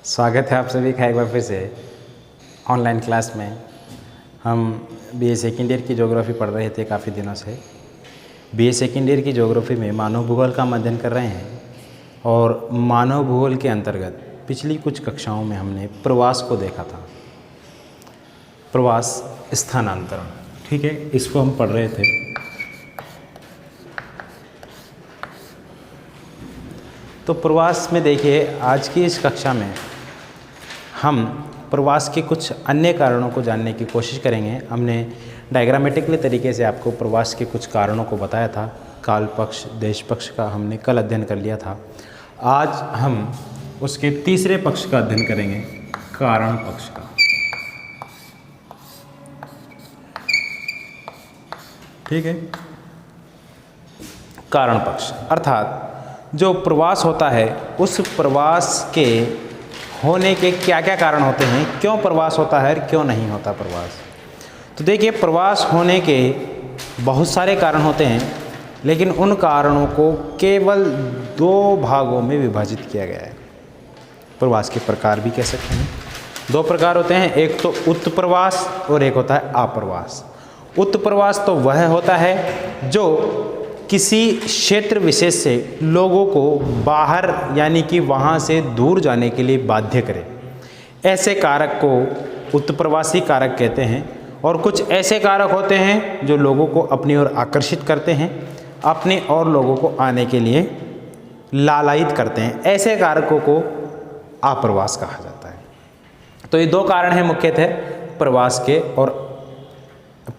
स्वागत है आप सभी का एक बार फिर से ऑनलाइन क्लास में। हम बीए सेकेंड ईयर की ज्योग्राफी पढ़ रहे थे काफ़ी दिनों से। बीए सेकेंड ईयर की ज्योग्राफी में मानव भूगोल का अध्ययन कर रहे हैं और मानव भूगोल के अंतर्गत पिछली कुछ कक्षाओं में हमने प्रवास को देखा था। प्रवास स्थानांतरण, ठीक है, इसको हम पढ़ रहे थे। तो प्रवास में देखिए, आज की इस कक्षा में हम प्रवास के कुछ अन्य कारणों को जानने की कोशिश करेंगे। हमने डायग्रामेटिकली तरीके से आपको प्रवास के कुछ कारणों को बताया था। काल पक्ष, देश पक्ष का हमने कल अध्ययन कर लिया था। आज हम उसके तीसरे पक्ष का अध्ययन करेंगे, कारण पक्ष का। ठीक है, कारण पक्ष अर्थात जो प्रवास होता है उस प्रवास के होने के क्या क्या कारण होते हैं, क्यों प्रवास होता है, क्यों नहीं होता प्रवास। तो देखिए, प्रवास होने के बहुत सारे कारण होते हैं, लेकिन उन कारणों को केवल दो भागों में विभाजित किया गया है। प्रवास के प्रकार भी कह सकते हैं। दो प्रकार होते हैं, एक तो उत्प्रवास और एक होता है अप्रवास। उत्प्रवास तो वह होता है जो किसी क्षेत्र विशेष से लोगों को बाहर यानी कि वहाँ से दूर जाने के लिए बाध्य करे। ऐसे कारक को उत्प्रवासी कारक कहते हैं। और कुछ ऐसे कारक होते हैं जो लोगों को अपनी ओर आकर्षित करते हैं, अपनी ओर लोगों को आने के लिए लालायित करते हैं। ऐसे कारकों को अप्रवास कहा जाता है। तो ये दो कारण हैं मुख्यतः प्रवास के और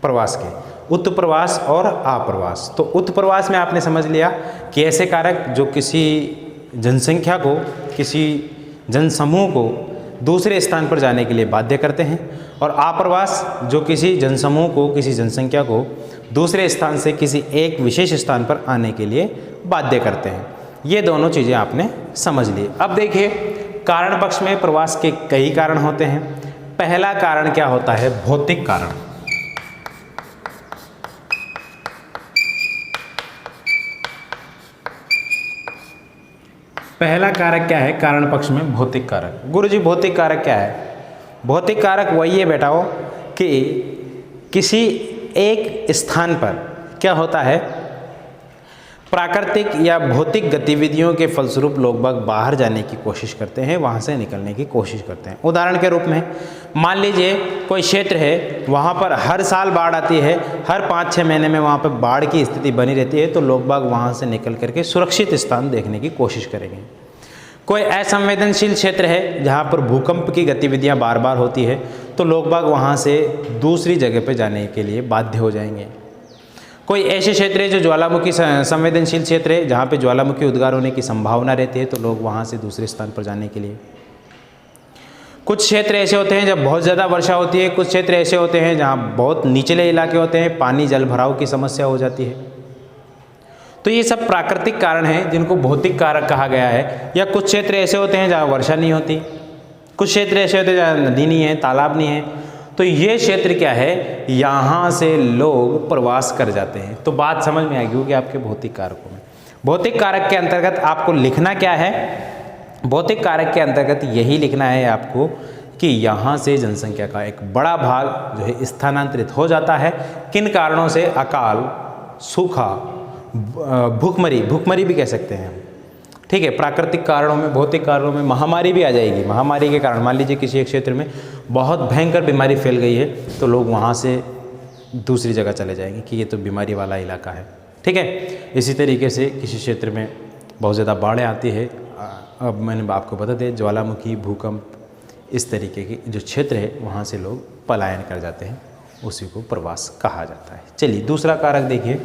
प्रवास के, उत्प्रवास और अप्रवास। तो उत्प्रवास में आपने समझ लिया कि ऐसे कारक जो किसी जनसंख्या को, किसी जनसमूह को दूसरे स्थान पर जाने के लिए बाध्य करते हैं, और अप्रवास जो किसी जनसमूह को, किसी जनसंख्या को दूसरे स्थान से किसी एक विशेष स्थान पर आने के लिए बाध्य करते हैं। ये दोनों चीज़ें आपने समझ ली। अब देखिए, कारण पक्ष में प्रवास के कई कारण होते हैं। पहला कारण क्या होता है? भौतिक कारण। पहला कारक क्या है कारण पक्ष में? भौतिक कारक। गुरुजी, भौतिक कारक क्या है? भौतिक कारक वही है बेटाओ कि किसी एक स्थान पर क्या होता है, प्राकृतिक या भौतिक गतिविधियों के फलस्वरूप लोग बाग बाहर जाने की कोशिश करते हैं, वहाँ से निकलने की कोशिश करते हैं। उदाहरण के रूप में मान लीजिए कोई क्षेत्र है, वहाँ पर हर साल बाढ़ आती है, हर 5-6 महीने में वहाँ पर बाढ़ की स्थिति बनी रहती है, तो लोग बाग वहाँ से निकल करके सुरक्षित स्थान देखने की कोशिश करेंगे। कोई असंवेदनशील क्षेत्र है जहाँ पर भूकंप की गतिविधियाँ बार बार होती है, तो लोग बाग वहाँ से दूसरी जगह पर जाने के लिए बाध्य हो जाएंगे। कोई ऐसे क्षेत्र है जो ज्वालामुखी संवेदनशील क्षेत्र है, जहाँ पे ज्वालामुखी उद्गार होने की संभावना रहती है, तो लोग वहाँ से दूसरे स्थान पर जाने के लिए। कुछ क्षेत्र ऐसे होते हैं जब बहुत ज़्यादा वर्षा होती है, कुछ क्षेत्र ऐसे होते हैं जहाँ बहुत निचले इलाके होते हैं, पानी जल भराव की समस्या हो जाती है। तो ये सब प्राकृतिक कारण हैं जिनको भौतिक कारक कहा गया है। या कुछ क्षेत्र ऐसे होते हैं जहाँ वर्षा नहीं होती, कुछ क्षेत्र ऐसे होते हैं जहाँ नदी नहीं है, तालाब नहीं है, तो ये क्षेत्र क्या है, यहाँ से लोग प्रवास कर जाते हैं। तो बात समझ में आएगी होगी आपके भौतिक कारकों में। भौतिक कारक के अंतर्गत आपको लिखना क्या है? भौतिक कारक के अंतर्गत यही लिखना है आपको कि यहाँ से जनसंख्या का एक बड़ा भाग जो है स्थानांतरित हो जाता है। किन कारणों से? अकाल, सूखा, भूखमरी भी कह सकते हैं, ठीक है। प्राकृतिक कारणों में, भौतिक कारणों में महामारी भी आ जाएगी। महामारी के कारण मान लीजिए किसी एक क्षेत्र में बहुत भयंकर बीमारी फैल गई है, तो लोग वहाँ से दूसरी जगह चले जाएंगे कि ये तो बीमारी वाला इलाका है, ठीक है। इसी तरीके से किसी क्षेत्र में बहुत ज़्यादा बाढ़ें आती है, अब मैंने आपको बता दें ज्वालामुखी, भूकंप, इस तरीके के जो क्षेत्र है वहाँ से लोग पलायन कर जाते हैं, उसी को प्रवास कहा जाता है। चलिए दूसरा कारक देखिए।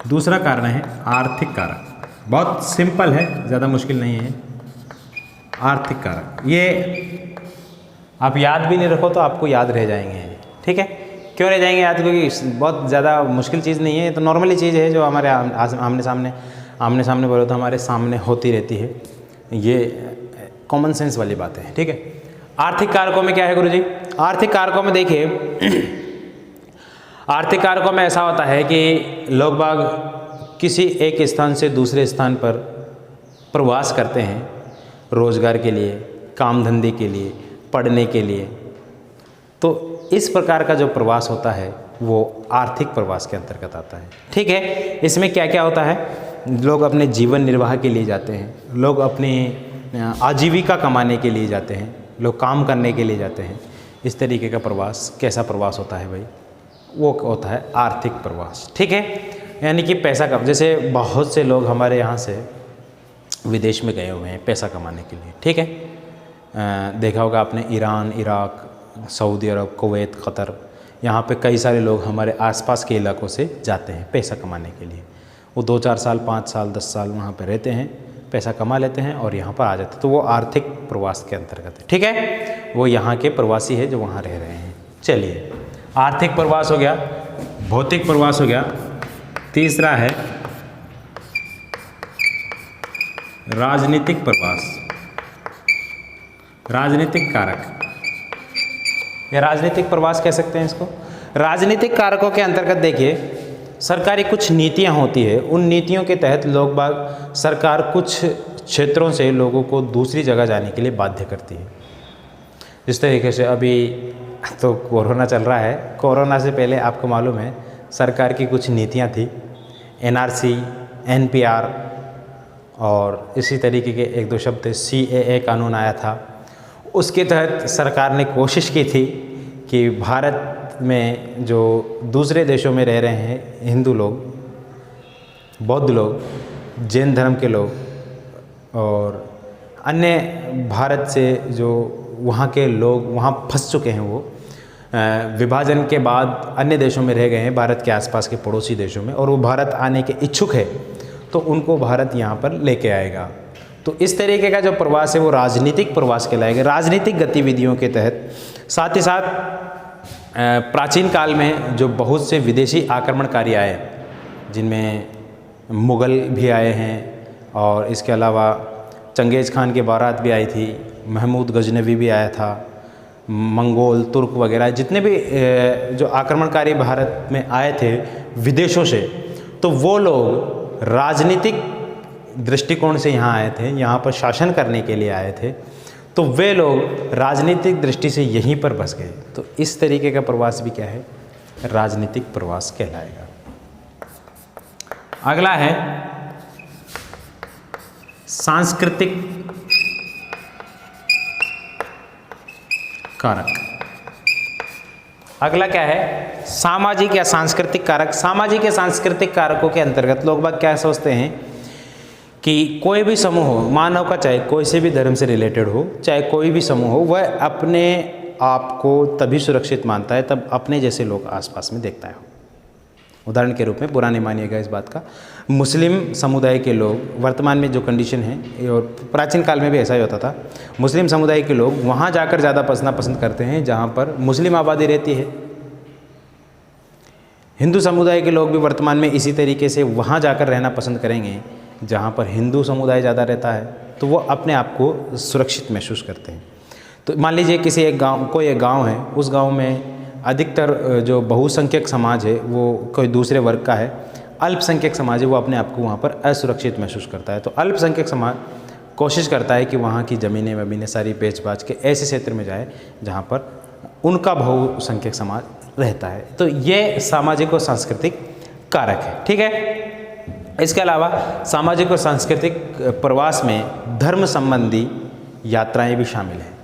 दूसरा कारण है आर्थिक कारक। बहुत सिंपल है, ज़्यादा मुश्किल नहीं है। आर्थिक कारक ये आप याद भी नहीं रखो तो आपको याद रह जाएंगे, ठीक है। क्यों रह जाएंगे याद? क्योंकि बहुत ज़्यादा मुश्किल चीज़ नहीं है, तो नॉर्मली चीज़ है जो हमारे आमने सामने बोलो तो हमारे सामने होती रहती है। ये कॉमन सेंस वाली बात है, ठीक है। आर्थिक कारकों में क्या है गुरुजी? आर्थिक कारकों में देखिए, आर्थिक कारकों में ऐसा होता है कि लोग बाग किसी एक स्थान से दूसरे स्थान पर प्रवास करते हैं रोज़गार के लिए, काम धंधे के लिए, पढ़ने के लिए, तो इस प्रकार का जो प्रवास होता है वो आर्थिक प्रवास के अंतर्गत आता है। ठीक है, इसमें क्या क्या होता है, लोग अपने जीवन निर्वाह के लिए जाते हैं, लोग अपनी आजीविका कमाने के लिए जाते हैं, लोग काम करने के लिए जाते हैं। इस तरीके का प्रवास कैसा प्रवास होता है भाई, वो होता है आर्थिक प्रवास। ठीक है, यानी कि पैसा का, जैसे बहुत से लोग हमारे यहाँ से विदेश में गए हुए हैं पैसा कमाने के लिए। ठीक है, देखा होगा आपने ईरान, इराक, सऊदी अरब, कुवैत, कतर, यहाँ पे कई सारे लोग हमारे आसपास के इलाकों से जाते हैं पैसा कमाने के लिए। वो 2-4 साल, 5 साल, 10 साल वहाँ पे रहते हैं, पैसा कमा लेते हैं और यहाँ पर आ जाते हैं, तो वो आर्थिक प्रवास के अंतर्गत है। ठीक है, वो यहाँ के प्रवासी है जो वहाँ रह रहे हैं। चलिए, आर्थिक प्रवास हो गया, भौतिक प्रवास हो गया, तीसरा है राजनीतिक प्रवास, राजनीतिक कारक या राजनीतिक प्रवास कह सकते हैं इसको। राजनीतिक कारकों के अंतर्गत देखिए, सरकारी कुछ नीतियां होती है, उन नीतियों के तहत लोग बाग, सरकार कुछ क्षेत्रों से लोगों को दूसरी जगह जाने के लिए बाध्य करती है। जिस तरीके से अभी तो कोरोना चल रहा है, कोरोना से पहले आपको मालूम है सरकार की कुछ नीतियां थी, NRC, NPR और इसी तरीके के 1-2 शब्द CAA कानून आया था। उसके तहत सरकार ने कोशिश की थी कि भारत में जो दूसरे देशों में रह रहे हैं हिंदू लोग, बौद्ध लोग, जैन धर्म के लोग और अन्य भारत से जो वहाँ के लोग वहाँ फंस चुके हैं, वो विभाजन के बाद अन्य देशों में रह गए हैं, भारत के आसपास के पड़ोसी देशों में, और वो भारत आने के इच्छुक है, तो उनको भारत यहाँ पर लेके आएगा। तो इस तरीके का जो प्रवास है वो राजनीतिक प्रवास कहलाएगा, राजनीतिक गतिविधियों के तहत। साथ ही साथ प्राचीन काल में जो बहुत से विदेशी आक्रमणकारी आए, जिनमें मुग़ल भी आए हैं और इसके अलावा चंगेज़ खान की बारात भी आई थी, महमूद गजनवी भी आया था, मंगोल, तुर्क वगैरह जितने भी जो आक्रमणकारी भारत में आए थे विदेशों से, तो वो लोग राजनीतिक दृष्टिकोण से यहाँ आए थे, यहाँ पर शासन करने के लिए आए थे, तो वे लोग राजनीतिक दृष्टि से यहीं पर बस गए। तो इस तरीके का प्रवास भी क्या है, राजनीतिक प्रवास कहलाएगा। अगला है सांस्कृतिक कारक। अगला क्या है, सामाजिक या सांस्कृतिक कारक। सामाजिक या सांस्कृतिक कारकों के अंतर्गत लोग बाग क्या सोचते हैं कि कोई भी समूह हो, मानव का, चाहे कोई से भी धर्म से रिलेटेड हो, चाहे कोई भी समूह हो, वह अपने आप को तभी सुरक्षित मानता है तब अपने जैसे लोग आसपास में देखता है। उदाहरण के रूप में, बुरा नहीं मानिएगा इस बात का, मुस्लिम समुदाय के लोग वर्तमान में जो कंडीशन है, और प्राचीन काल में भी ऐसा ही होता था, मुस्लिम समुदाय के लोग वहाँ जाकर ज़्यादा बसना पसंद करते हैं जहाँ पर मुस्लिम आबादी रहती है। हिंदू समुदाय के लोग भी वर्तमान में इसी तरीके से वहाँ जाकर रहना पसंद करेंगे जहाँ पर हिंदू समुदाय ज़्यादा रहता है, तो वो अपने आप को सुरक्षित महसूस करते हैं। तो मान लीजिए किसी एक गाँव, कोई एक गाँव है, उस गाँव में अधिकतर जो बहुसंख्यक समाज है वो कोई दूसरे वर्ग का है, अल्पसंख्यक समाज है वो अपने आप को वहाँ पर असुरक्षित महसूस करता है। तो अल्पसंख्यक समाज कोशिश करता है कि वहाँ की ज़मीनें वमीनें सारी बेच बाच के ऐसे क्षेत्र में जाए जहाँ पर उनका बहुसंख्यक समाज रहता है। तो ये सामाजिक और सांस्कृतिक कारक है। ठीक है, इसके अलावा सामाजिक और सांस्कृतिक प्रवास में धर्म संबंधी यात्राएं भी शामिल हैं।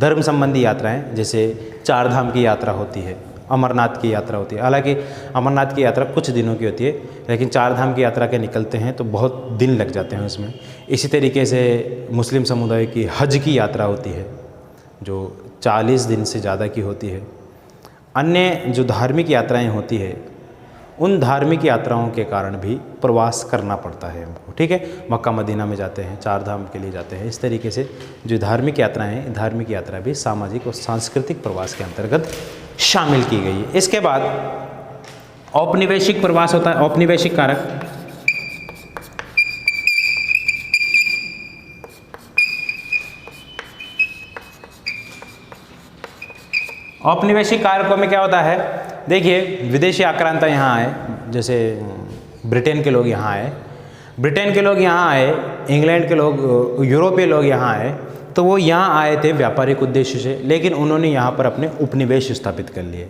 धर्म संबंधी यात्राएं जैसे 4 धाम की यात्रा होती है, अमरनाथ की यात्रा होती है। हालांकि अमरनाथ की यात्रा कुछ दिनों की होती है, लेकिन 4 धाम की यात्रा के निकलते हैं तो बहुत दिन लग जाते हैं उसमें। इसी तरीके से मुस्लिम समुदाय की हज की यात्रा होती है जो 40 दिन से ज़्यादा की होती है। अन्य जो धार्मिक यात्राएं होती है, उन धार्मिक यात्राओं के कारण भी प्रवास करना पड़ता है हमको। ठीक है, मक्का मदीना में जाते हैं, 4 धाम के लिए जाते हैं। इस तरीके से जो धार्मिक यात्राएं हैं, धार्मिक यात्रा भी सामाजिक और सांस्कृतिक प्रवास के अंतर्गत शामिल की गई है। इसके बाद औपनिवेशिक प्रवास होता है, औपनिवेशिक कारक। औपनिवेशिक कारकों में क्या होता है, देखिए विदेशी आक्रांता यहाँ आए, जैसे ब्रिटेन के लोग यहाँ आए, ब्रिटेन के लोग यहाँ आए, इंग्लैंड के लोग, यूरोपीय लोग यहाँ आए, तो वो यहाँ आए थे व्यापारिक उद्देश्य से, लेकिन उन्होंने यहाँ पर अपने उपनिवेश स्थापित कर लिए,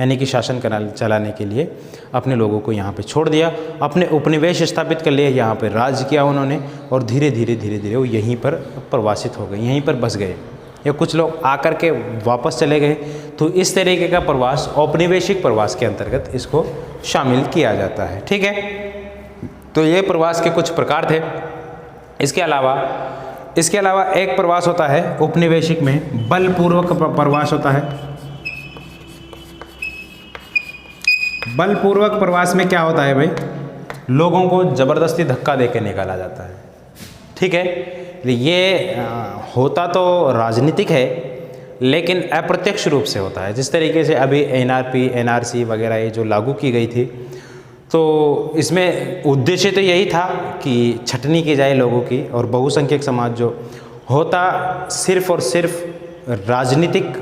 यानी कि शासन चलाने के लिए अपने लोगों को यहाँ पे छोड़ दिया, अपने उपनिवेश स्थापित कर लिए, यहाँ पर राज किया उन्होंने, और धीरे धीरे वो यहीं पर प्रवासित हो गए, यहीं पर बस गए, या कुछ लोग आकर के वापस चले गए। तो इस तरीके का प्रवास औपनिवेशिक प्रवास के अंतर्गत इसको शामिल किया जाता है। ठीक है, तो ये प्रवास के कुछ प्रकार थे। इसके अलावा एक प्रवास होता है औपनिवेशिक में बलपूर्वक प्रवास होता है। बलपूर्वक प्रवास में क्या होता है भाई, लोगों को ज़बरदस्ती धक्का देकर निकाला जाता है। ठीक है, ये होता तो राजनीतिक है, लेकिन अप्रत्यक्ष रूप से होता है। जिस तरीके से अभी NRP NRC वगैरह ये जो लागू की गई थी, तो इसमें उद्देश्य तो यही था कि छटनी की जाए लोगों की, और बहुसंख्यक समाज जो होता सिर्फ और सिर्फ राजनीतिक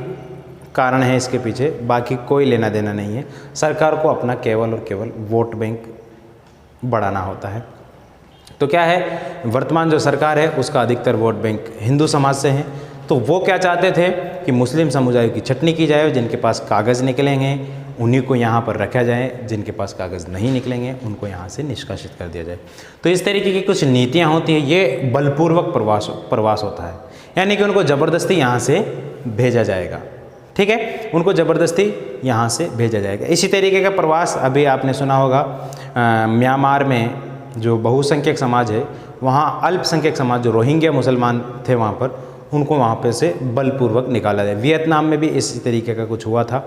कारण है इसके पीछे, बाकी कोई लेना देना नहीं है। सरकार को अपना केवल और केवल वोट बैंक बढ़ाना होता है। तो क्या है, वर्तमान जो सरकार है उसका अधिकतर वोट बैंक हिंदू समाज से है, तो वो क्या चाहते थे कि मुस्लिम समुदाय की छटनी की जाए, जिनके पास कागज़ निकलेंगे उन्हीं को यहाँ पर रखा जाए, जिनके पास कागज़ नहीं निकलेंगे उनको यहाँ से निष्कासित कर दिया जाए। तो इस तरीके की कुछ नीतियाँ होती हैं, ये बलपूर्वक प्रवास होता है, यानी कि उनको ज़बरदस्ती यहाँ से भेजा जाएगा। ठीक है, उनको ज़बरदस्ती यहाँ से भेजा जाएगा। इसी तरीके का प्रवास अभी आपने सुना होगा, म्यांमार में जो बहुसंख्यक समाज है, वहाँ अल्पसंख्यक समाज जो रोहिंग्या मुसलमान थे वहाँ पर, उनको वहाँ पे से बलपूर्वक निकाला जाए। वियतनाम में भी इसी तरीके का कुछ हुआ था।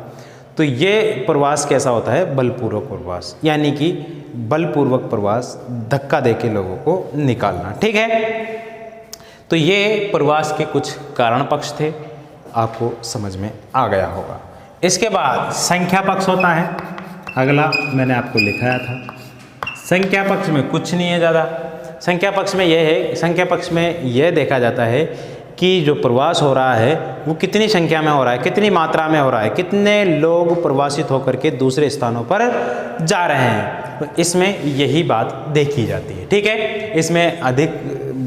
तो ये प्रवास कैसा होता है, बलपूर्वक प्रवास, यानी कि बलपूर्वक प्रवास, धक्का दे के लोगों को निकालना। ठीक है, तो ये प्रवास के कुछ कारण पक्ष थे, आपको समझ में आ गया होगा। इसके बाद संख्या पक्ष होता है, अगला मैंने आपको लिखाया था। संख्या पक्ष में कुछ नहीं है ज़्यादा। संख्या पक्ष में यह है, संख्या पक्ष में यह देखा जाता है कि जो प्रवास हो रहा है वो कितनी संख्या में हो रहा है, कितनी मात्रा में हो रहा है, कितने लोग प्रवासित होकर के दूसरे स्थानों पर जा रहे हैं। तो इसमें यही बात देखी जाती है। ठीक है, इसमें अधिक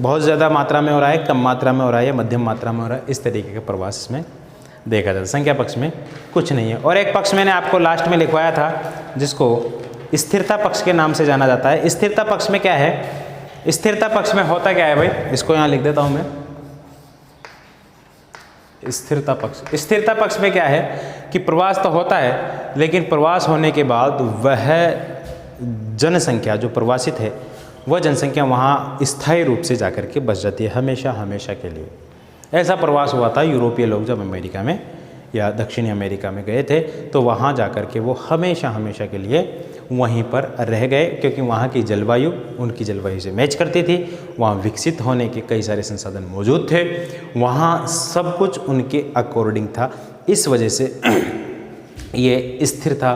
बहुत ज़्यादा मात्रा में हो रहा है, कम मात्रा में हो रहा है, या मध्यम मात्रा में हो रहा है, इस तरीके का प्रवास इसमें देखा जाता है। संख्या पक्ष में कुछ नहीं है। और एक पक्ष मैंने आपको लास्ट में लिखवाया था, जिसको स्थिरता पक्ष के नाम से जाना जाता है। स्थिरता पक्ष में क्या है, स्थिरता पक्ष में होता क्या है भाई, इसको यहाँ लिख देता हूँ मैं। स्थिरता पक्ष में क्या है कि प्रवास तो होता है, लेकिन प्रवास होने के बाद वह जनसंख्या जो प्रवासित है, वह जनसंख्या वहाँ स्थायी रूप से जाकर के बस जाती है, हमेशा के लिए। ऐसा प्रवास हुआ था, यूरोपीय लोग जब अमेरिका में या दक्षिणी अमेरिका में गए थे, तो वहाँ जाकर के वो हमेशा के लिए वहीं पर रह गए, क्योंकि वहाँ की जलवायु उनकी जलवायु से मैच करती थी। वहाँ विकसित होने के कई सारे संसाधन मौजूद थे, वहाँ सब कुछ उनके अकॉर्डिंग था। इस वजह से ये स्थिरता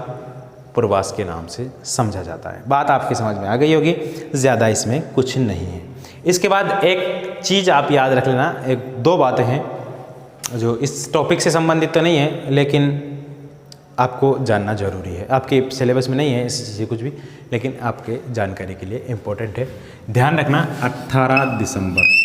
प्रवास के नाम से समझा जाता है। बात आपकी समझ में आ गई होगी, ज़्यादा इसमें कुछ नहीं है। इसके बाद एक चीज़ आप याद रख लेना, एक दो बातें हैं जो इस टॉपिक से संबंधित तो नहीं है, लेकिन आपको जानना जरूरी है। आपके सिलेबस में नहीं है इस चीज़ कुछ भी, लेकिन आपके जानकारी के लिए इम्पोर्टेंट है। ध्यान रखना, 18 दिसंबर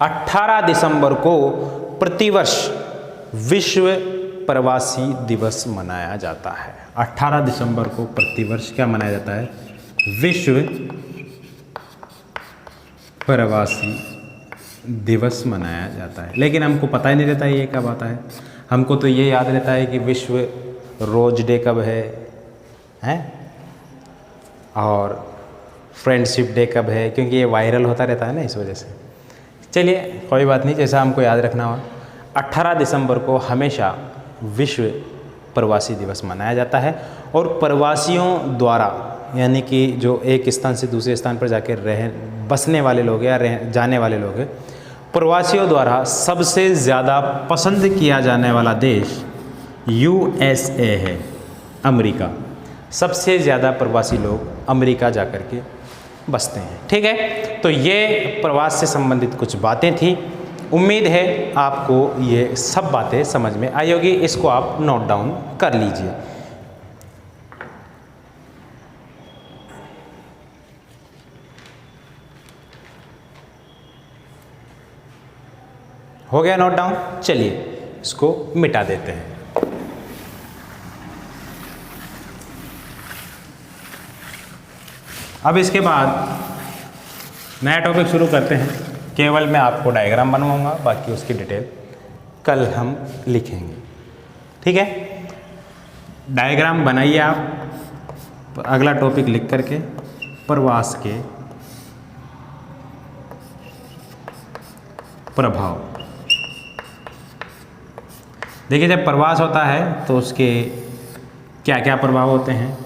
18 दिसंबर को प्रतिवर्ष विश्व प्रवासी दिवस मनाया जाता है। 18 दिसंबर को प्रतिवर्ष क्या मनाया जाता है, विश्व प्रवासी दिवस मनाया जाता है। लेकिन हमको पता ही नहीं रहता ये कब आता है। हमको तो ये याद रहता है कि विश्व रोज डे कब है और फ्रेंडशिप डे कब है, क्योंकि ये वायरल होता रहता है ना, इस वजह से। चलिए कोई बात नहीं, जैसा हमको याद रखना हो। 18 दिसंबर को हमेशा विश्व प्रवासी दिवस मनाया जाता है, और प्रवासियों द्वारा, यानी कि जो एक स्थान से दूसरे स्थान पर जाकर बसने वाले लोग या जाने वाले लोग हैं, प्रवासियों द्वारा सबसे ज़्यादा पसंद किया जाने वाला देश USA है, अमेरिका। सबसे ज़्यादा प्रवासी लोग अमेरिका जाकर के बसते हैं। ठीक है, तो ये प्रवास से संबंधित कुछ बातें थी। उम्मीद है आपको ये सब बातें समझ में आई होगी। इसको आप नोट डाउन कर लीजिए। हो गया नोट डाउन? चलिए इसको मिटा देते हैं। अब इसके बाद नया टॉपिक शुरू करते हैं। केवल मैं आपको डायग्राम बनवाऊंगा, बाकी उसकी डिटेल कल हम लिखेंगे, ठीक है। डायग्राम बनाइए आप अगला टॉपिक लिख करके, प्रवास के प्रभाव। देखिए जब प्रवास होता है तो उसके क्या क्या प्रभाव होते हैं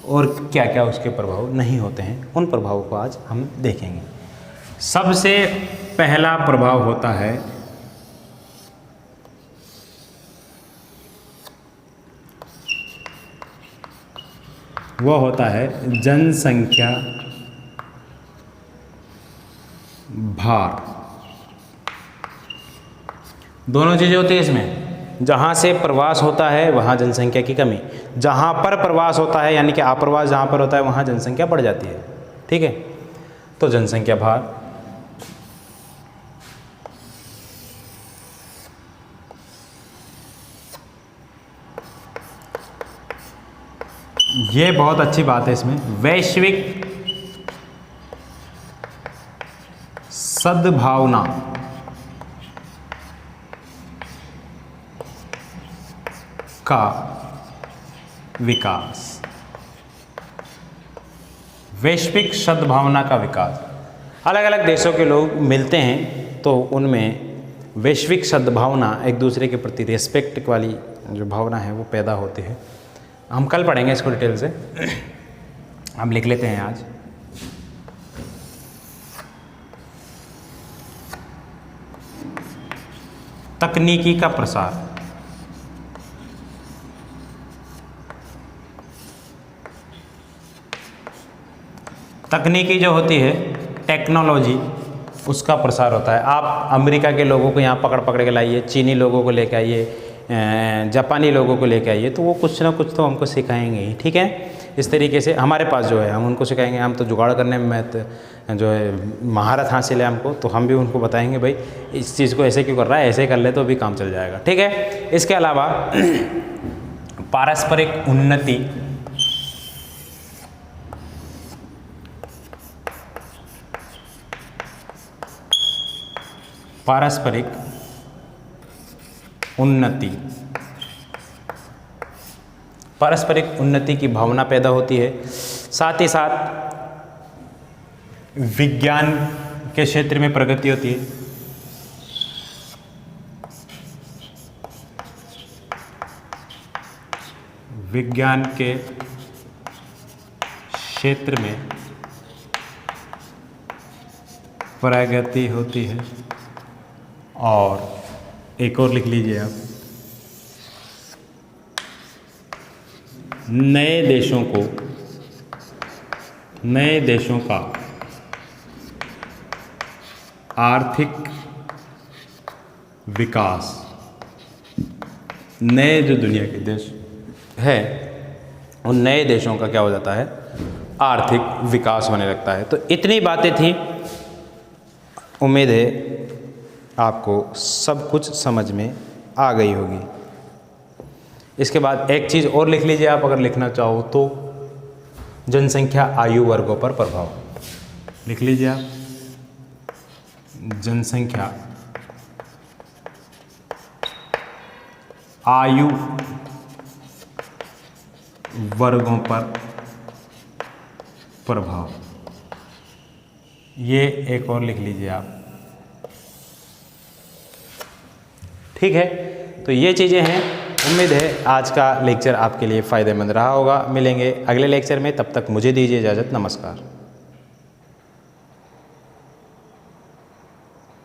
और क्या क्या उसके प्रभाव नहीं होते हैं, उन प्रभावों को आज हम देखेंगे। सबसे पहला प्रभाव होता है वो होता है जनसंख्या भार। दोनों चीज़ें होती है इसमें। जहाँ से प्रवास होता है वहाँ जनसंख्या की कमी, जहाँ पर प्रवास होता है यानी कि अप्रवास जहाँ पर होता है वहाँ जनसंख्या बढ़ जाती है, ठीक है। तो जनसंख्या भार। ये बहुत अच्छी बात है इसमें, वैश्विक सद्भावना का विकास। वैश्विक सद्भावना का विकास, अलग अलग देशों के लोग मिलते हैं तो उनमें वैश्विक सद्भावना, एक दूसरे के प्रति रेस्पेक्ट वाली जो भावना है वो पैदा होती है। हम कल पढ़ेंगे इसको डिटेल से, हम लिख लेते हैं आज। तकनीकी का प्रसार। तकनीकी जो होती है, टेक्नोलॉजी, उसका प्रसार होता है। आप अमेरिका के लोगों को यहाँ पकड़ पकड़ के लाइए, चीनी लोगों को लेके आइए, जापानी लोगों को लेके आइए, तो वो कुछ ना कुछ तो हमको सिखाएंगे ही, ठीक है। इस तरीके से हमारे पास जो है हम उनको सिखाएंगे। हम तो जुगाड़ करने में जो है महारत हासिल है हमको, तो हम भी उनको बताएंगे भाई इस चीज़ को ऐसे क्यों कर रहा है, ऐसे कर ले तो भी काम चल जाएगा, ठीक है। इसके अलावा पारस्परिक उन्नति, पारस्परिक उन्नति, पारस्परिक उन्नति की भावना पैदा होती है। साथ ही साथ विज्ञान के क्षेत्र में प्रगति होती है। विज्ञान के क्षेत्र में प्रगति होती है। और एक और लिख लीजिए आप, नए देशों का आर्थिक विकास। नए जो दुनिया के देश है उन नए देशों का क्या हो जाता है, आर्थिक विकास होने लगता है। तो इतनी बातें थी, उम्मीद है आपको सब कुछ समझ में आ गई होगी। इसके बाद एक चीज़ और लिख लीजिए आप अगर लिखना चाहो तो, जनसंख्या आयु वर्गों पर प्रभाव। लिख लीजिए आप, जनसंख्या आयु वर्गों पर प्रभाव। ये एक और लिख लीजिए आप, ठीक है। तो ये चीज़ें हैं। उम्मीद है आज का लेक्चर आपके लिए फ़ायदेमंद रहा होगा। मिलेंगे अगले लेक्चर में, तब तक मुझे दीजिए इजाज़त। नमस्कार।